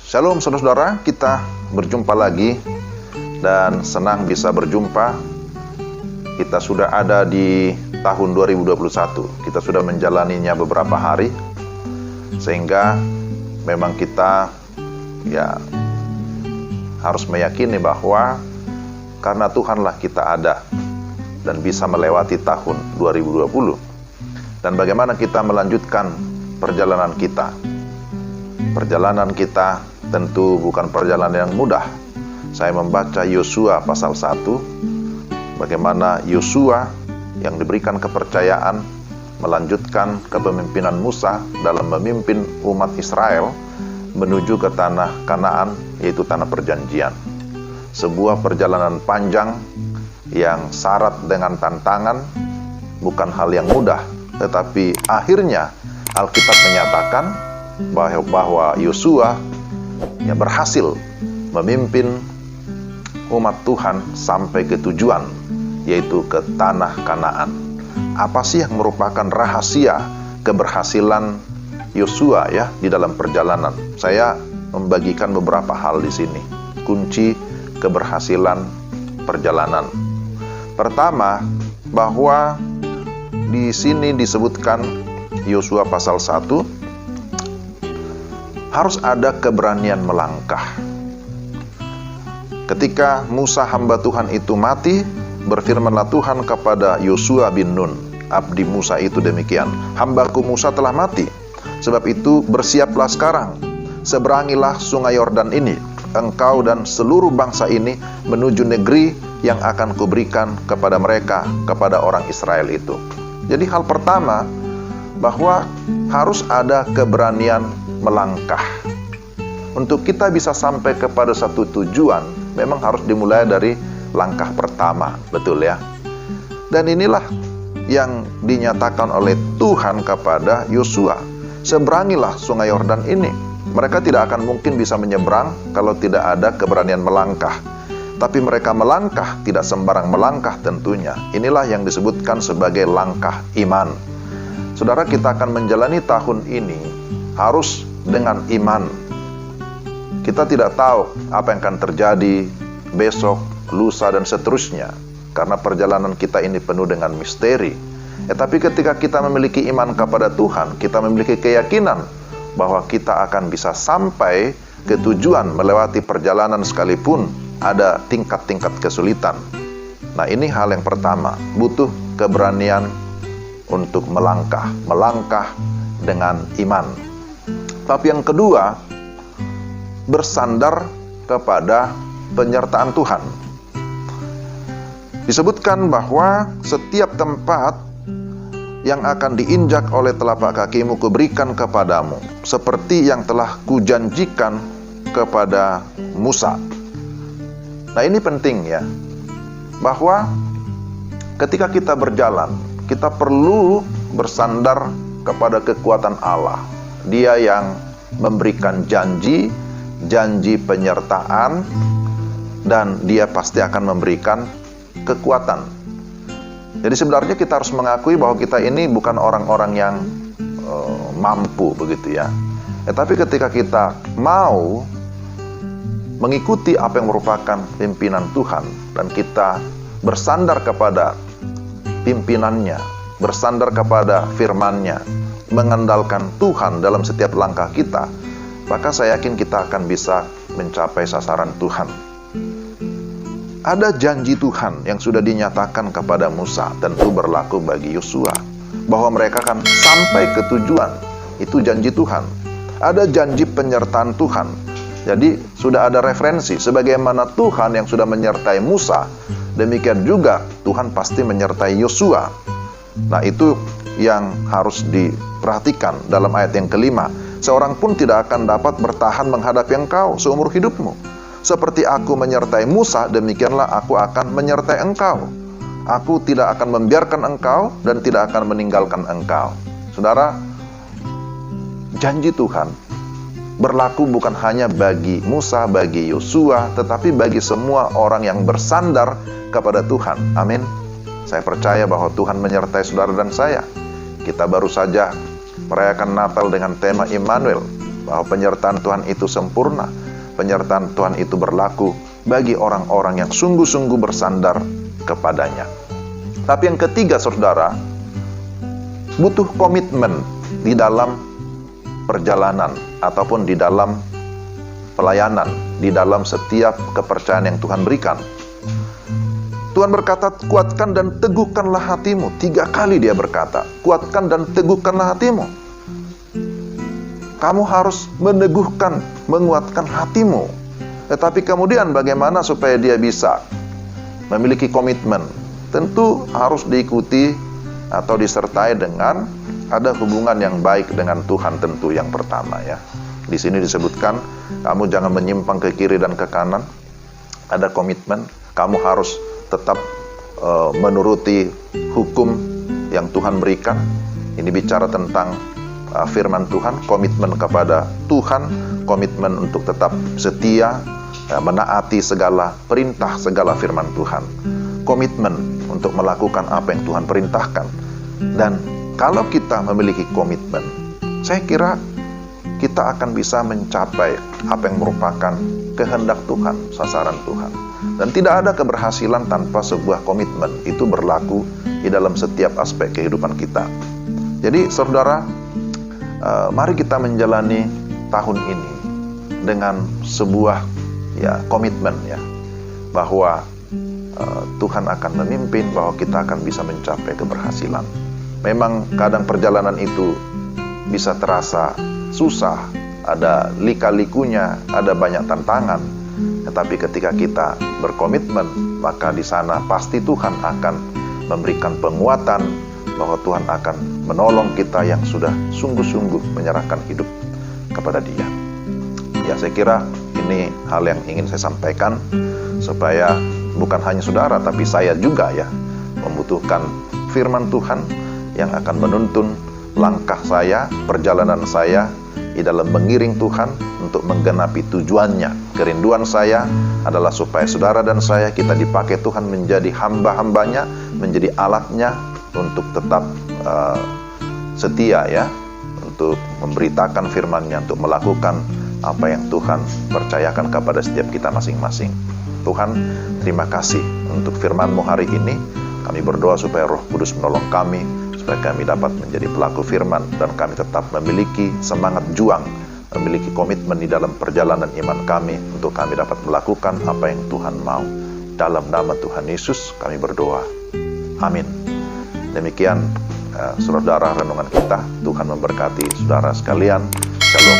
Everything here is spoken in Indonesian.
Shalom saudara-saudara, kita berjumpa lagi dan senang bisa berjumpa. Kita sudah ada di tahun 2021. Kita sudah menjalaninya beberapa hari, sehingga memang kita harus meyakini bahwa karena Tuhanlah kita ada dan bisa melewati tahun 2020. Dan bagaimana kita melanjutkan perjalanan kita. Perjalanan kita tentu bukan perjalanan yang mudah. Saya membaca Yosua pasal 1, bagaimana Yosua yang diberikan kepercayaan melanjutkan kepemimpinan Musa dalam memimpin umat Israel menuju ke tanah Kanaan, yaitu tanah perjanjian. Sebuah perjalanan panjang yang syarat dengan tantangan, bukan hal yang mudah, tetapi akhirnya Alkitab menyatakan bahwa Yosua berhasil memimpin umat Tuhan sampai ke tujuan, yaitu ke tanah Kanaan. Apa sih yang merupakan rahasia keberhasilan Yosua di dalam perjalanan? Saya membagikan beberapa hal di sini. Kunci keberhasilan perjalanan. Pertama, bahwa di sini disebutkan Yosua pasal 1 harus ada keberanian melangkah. Ketika Musa hamba Tuhan itu mati, berfirmanlah Tuhan kepada Yosua bin Nun, abdi Musa itu demikian, hambaku Musa telah mati, sebab itu bersiaplah sekarang, seberangilah sungai Yordan ini, engkau dan seluruh bangsa ini menuju negeri yang akan kuberikan kepada mereka, kepada orang Israel itu. Jadi hal pertama, bahwa harus ada keberanian melangkah. Untuk kita bisa sampai kepada satu tujuan, memang harus dimulai dari langkah pertama, betul ya? Dan inilah yang dinyatakan oleh Tuhan kepada Yosua. Seberangilah sungai Yordan ini. Mereka tidak akan mungkin bisa menyeberang kalau tidak ada keberanian melangkah. Tapi mereka melangkah, tidak sembarang melangkah tentunya. Inilah yang disebutkan sebagai langkah iman. Saudara, kita akan menjalani tahun ini harus dengan iman. Kita tidak tahu apa yang akan terjadi besok, lusa, dan seterusnya. Karena perjalanan kita ini penuh dengan misteri. Tapi ketika kita memiliki iman kepada Tuhan, kita memiliki keyakinan bahwa kita akan bisa sampai ke tujuan melewati perjalanan sekalipun ada tingkat-tingkat kesulitan. Nah, ini hal yang pertama, butuh keberanian untuk melangkah dengan iman. Tapi yang kedua, bersandar kepada penyertaan Tuhan. Disebutkan bahwa setiap tempat yang akan diinjak oleh telapak kakimu kuberikan kepadamu, seperti yang telah kujanjikan kepada Musa. Nah, ini penting ya, bahwa ketika kita berjalan, kita perlu bersandar kepada kekuatan Allah. Dia yang memberikan janji penyertaan, dan dia pasti akan memberikan kekuatan. Jadi sebenarnya kita harus mengakui bahwa kita ini bukan orang-orang yang mampu begitu ya. Tapi ketika kita mau mengikuti apa yang merupakan pimpinan Tuhan, dan kita bersandar kepada pimpinannya, bersandar kepada firman-Nya, mengandalkan Tuhan dalam setiap langkah kita, maka saya yakin kita akan bisa mencapai sasaran Tuhan. Ada janji Tuhan yang sudah dinyatakan kepada Musa, tentu berlaku bagi Yosua, bahwa mereka akan sampai ke tujuan. Itu janji Tuhan. Ada janji penyertaan Tuhan. Jadi sudah ada referensi, sebagaimana Tuhan yang sudah menyertai Musa, demikian juga Tuhan pasti menyertai Yosua. Nah, itu yang harus diperhatikan dalam ayat yang kelima. Seorang pun tidak akan dapat bertahan menghadapi engkau seumur hidupmu. Seperti aku menyertai Musa, demikianlah aku akan menyertai engkau. Aku tidak akan membiarkan engkau dan tidak akan meninggalkan engkau. Saudara, janji Tuhan berlaku bukan hanya bagi Musa, bagi Yosua, tetapi bagi semua orang yang bersandar kepada Tuhan. Amin. Saya percaya bahwa Tuhan menyertai saudara dan saya. Kita baru saja merayakan Natal dengan tema Immanuel, bahwa penyertaan Tuhan itu sempurna. Penyertaan Tuhan itu berlaku bagi orang-orang yang sungguh-sungguh bersandar kepadanya. Tapi yang ketiga, saudara, butuh komitmen di dalam perjalanan ataupun di dalam pelayanan, di dalam setiap kepercayaan yang Tuhan berikan. Tuhan berkata, kuatkan dan teguhkanlah hatimu. 3 kali dia berkata, kuatkan dan teguhkanlah hatimu. Kamu harus meneguhkan, menguatkan hatimu. Tetapi kemudian bagaimana supaya dia bisa memiliki komitmen? Tentu harus diikuti atau disertai dengan ada hubungan yang baik dengan Tuhan, tentu yang pertama ya. Di sini disebutkan, kamu jangan menyimpang ke kiri dan ke kanan. Ada komitmen, kamu harus tetap menuruti hukum yang Tuhan berikan. Ini bicara tentang firman Tuhan, komitmen kepada Tuhan, komitmen untuk tetap setia, menaati segala perintah, segala firman Tuhan. Komitmen untuk melakukan apa yang Tuhan perintahkan. Dan kalau kita memiliki komitmen, saya kira kita akan bisa mencapai apa yang merupakan kehendak Tuhan, sasaran Tuhan. Dan tidak ada keberhasilan tanpa sebuah komitmen. Itu berlaku di dalam setiap aspek kehidupan kita. Jadi saudara, mari kita menjalani tahun ini dengan sebuah komitmen ya, bahwa Tuhan akan memimpin, bahwa kita akan bisa mencapai keberhasilan. Memang kadang perjalanan itu bisa terasa susah, ada lika-likunya, ada banyak tantangan. Tetapi ketika kita berkomitmen, maka di sana pasti Tuhan akan memberikan penguatan, bahwa Tuhan akan menolong kita yang sudah sungguh-sungguh menyerahkan hidup kepada Dia. Ya, saya kira ini hal yang ingin saya sampaikan, supaya bukan hanya saudara, tapi saya juga ya, membutuhkan firman Tuhan yang akan menuntun langkah saya, perjalanan saya di dalam mengiring Tuhan untuk menggenapi tujuannya. Kerinduan saya adalah supaya saudara dan saya, kita dipakai Tuhan menjadi hamba-hambanya, menjadi alatnya untuk tetap setia ya, untuk memberitakan firman-Nya, untuk melakukan apa yang Tuhan percayakan kepada setiap kita masing-masing. Tuhan, terima kasih untuk firman-Mu hari ini. Kami berdoa supaya Roh Kudus menolong kami, supaya kami dapat menjadi pelaku firman, dan kami tetap memiliki semangat juang, memiliki komitmen di dalam perjalanan iman kami, untuk kami dapat melakukan apa yang Tuhan mau. Dalam nama Tuhan Yesus kami berdoa. Amin. Demikian saudara renungan kita. Tuhan memberkati saudara sekalian. Shalom.